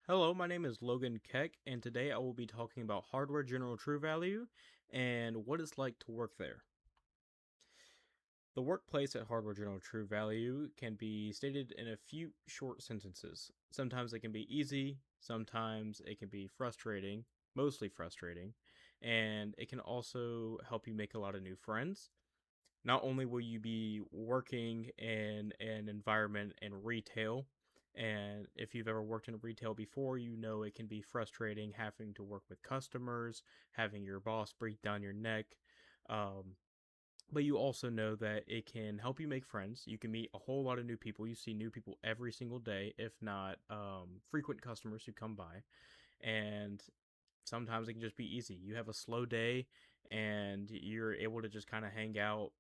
Hello, my name is Logan Keck, and today I will be talking about Hardware General True Value and what it's like to work there. The workplace at Hardware General True Value can be stated in a few short sentences. Sometimes it can be easy, sometimes it can be frustrating, mostly frustrating, and it can also help you make a lot of new friends. Not only will you be working in an environment in retail, and if you've ever worked in retail before, you know it can be frustrating having to work with customers, having your boss breathe down your neck. Um, but you also know that it can help you make friends. You can meet a whole lot of new people. You see new people every single day, if not frequent customers who come by. And sometimes it can just be easy. You have a slow day and you're able to just kind of hang out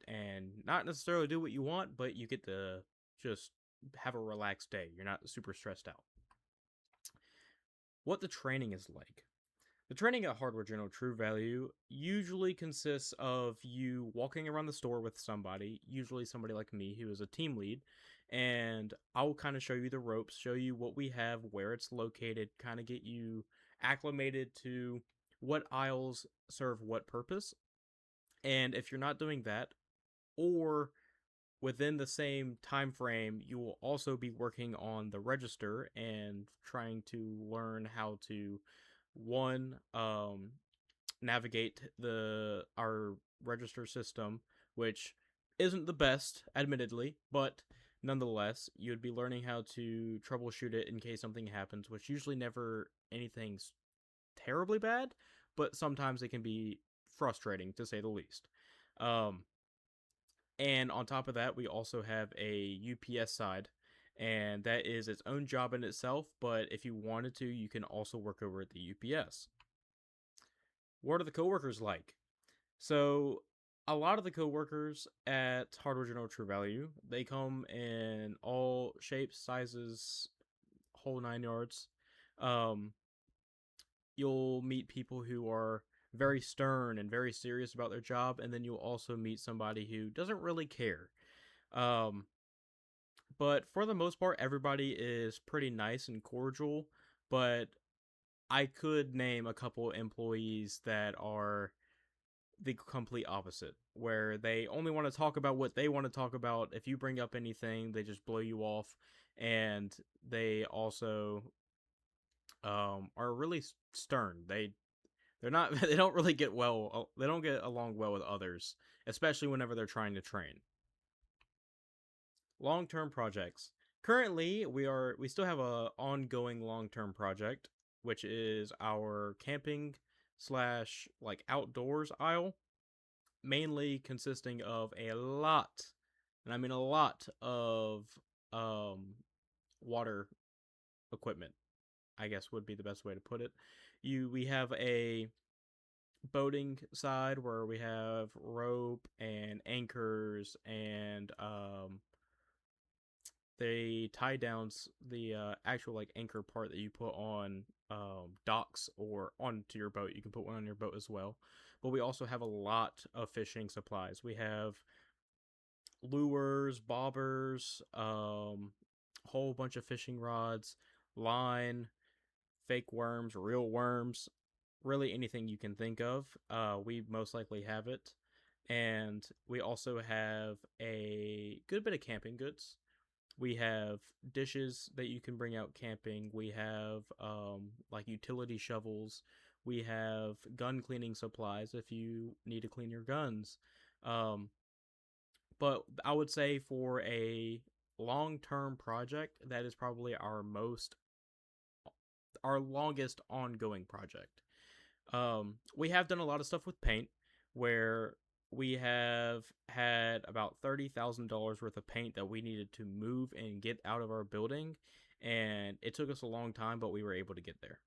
and not necessarily do what you want, but you get to just have a relaxed day. You're not super stressed out. What the training is like. The training at Hardware General True Value usually consists of you walking around the store with somebody, usually somebody like me who is a team lead, and I'll kind of show you the ropes, show you what we have, where it's located, kind of get you acclimated to what aisles serve what purpose. And if you're not doing that, or within the same time frame, you will also be working on the register and trying to learn how to one navigate the our register system, which isn't the best, admittedly, but nonetheless, you'd be learning how to troubleshoot it in case something happens, which usually never anything's terribly bad, but sometimes it can be frustrating to say the least. Um, and on top of that, we also have a UPS side, and that is its own job in itself. But if you wanted to, you can also work over at the UPS. What are the coworkers like? So, a lot of the coworkers at Hardware General True Value, they come in all shapes, sizes, whole nine yards. Um, you'll meet people who are very stern and very serious about their job, and then you'll also meet somebody who doesn't really care. Um, but for the most part, everybody is pretty nice and cordial. But I could name a couple employees that are the complete opposite, where they only want to talk about what they want to talk about. If you bring up anything, they just blow you off, and they also are really stern. They're not they don't really get well. They don't get along well with others, especially whenever they're trying to train. Long-term projects. Currently, we still have a ongoing long-term project, which is our camping slash like outdoors aisle, mainly consisting of a lot, and I mean a lot of um water equipment. I guess would be the best way to put it. We have a boating side where we have rope and anchors and they tie down the actual like anchor part that you put on docks or onto your boat. You can put one on your boat as well. But we also have a lot of fishing supplies. We have lures, bobbers, whole bunch of fishing rods, line, fake worms, real worms, really anything you can think of. We most likely have it. And we also have a good bit of camping goods. We have dishes that you can bring out camping. We have like utility shovels. We have gun cleaning supplies if you need to clean your guns. Um, but I would say for a long term project, that is probably our longest ongoing project. We have done a lot of stuff with paint where we have had about $30,000 worth of paint that we needed to move and get out of our building, and it took us a long time, but we were able to get there.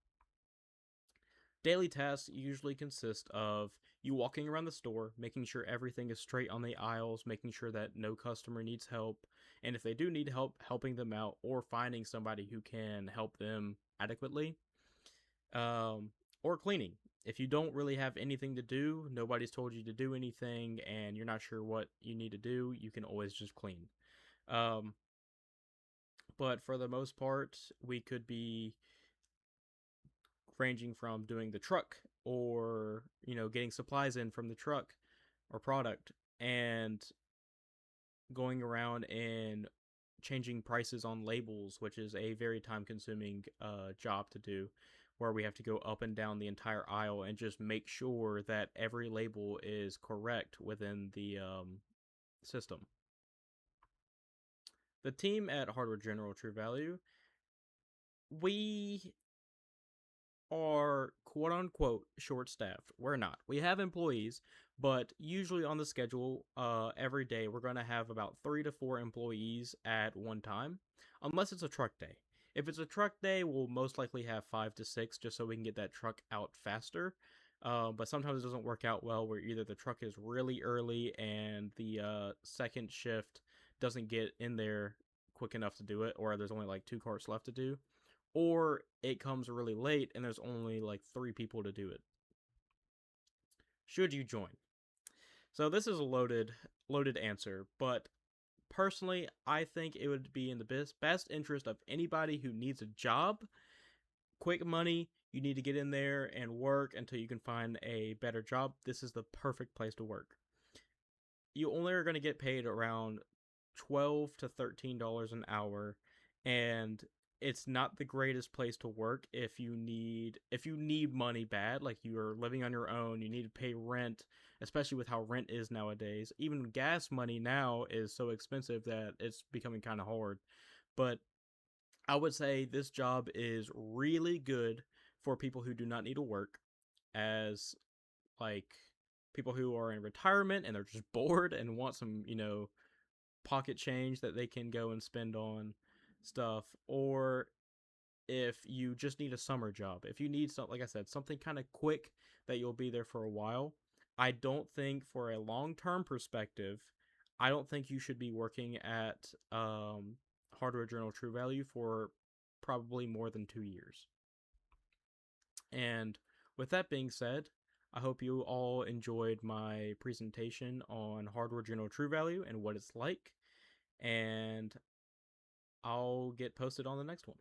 Daily tasks usually consist of you walking around the store, making sure everything is straight on the aisles, making sure that no customer needs help, and if they do need help, helping them out or finding somebody who can help them adequately. Um, or cleaning. If you don't really have anything to do, nobody's told you to do anything, and you're not sure what you need to do, you can always just clean. Um, but for the most part, we could be ranging from doing the truck or, getting supplies in from the truck or product, and going around and changing prices on labels, which is a very time consuming job to do, where we have to go up and down the entire aisle and just make sure that every label is correct within the system. The team at Hardware General True Value, we are quote unquote short staffed. We're not. We have employees, but usually on the schedule, every day we're going to have about 3 to 4 employees at one time, unless it's a truck day. If it's a truck day, we'll most likely have 5 to 6 just so we can get that truck out faster. But sometimes it doesn't work out well where either the truck is really early and the second shift doesn't get in there quick enough to do it, or there's only like 2 carts left to do, or it comes really late and there's only like 3 people to do it. Should you join? So this is a loaded answer, but personally, I think it would be in the best interest of anybody who needs a job, quick money. You need to get in there and work until you can find a better job. This is the perfect place to work. You only are going to get paid around $12 to $13 an hour, and it's not the greatest place to work if you need money bad, like you're living on your own, you need to pay rent, especially with how rent is nowadays. Even gas money now is so expensive that it's becoming kind of hard. But I would say this job is really good for people who do not need to work, as like people who are in retirement and they're just bored and want some, pocket change that they can go and spend on stuff, or if you just need a summer job. If you need something, like I said, something kind of quick that you'll be there for a while. I don't think for a long-term perspective, I don't think you should be working at Hardware Journal True Value for probably more than 2 years. And with that being said, I hope you all enjoyed my presentation on Hardware Journal True Value and what it's like. And I'll get posted on the next one.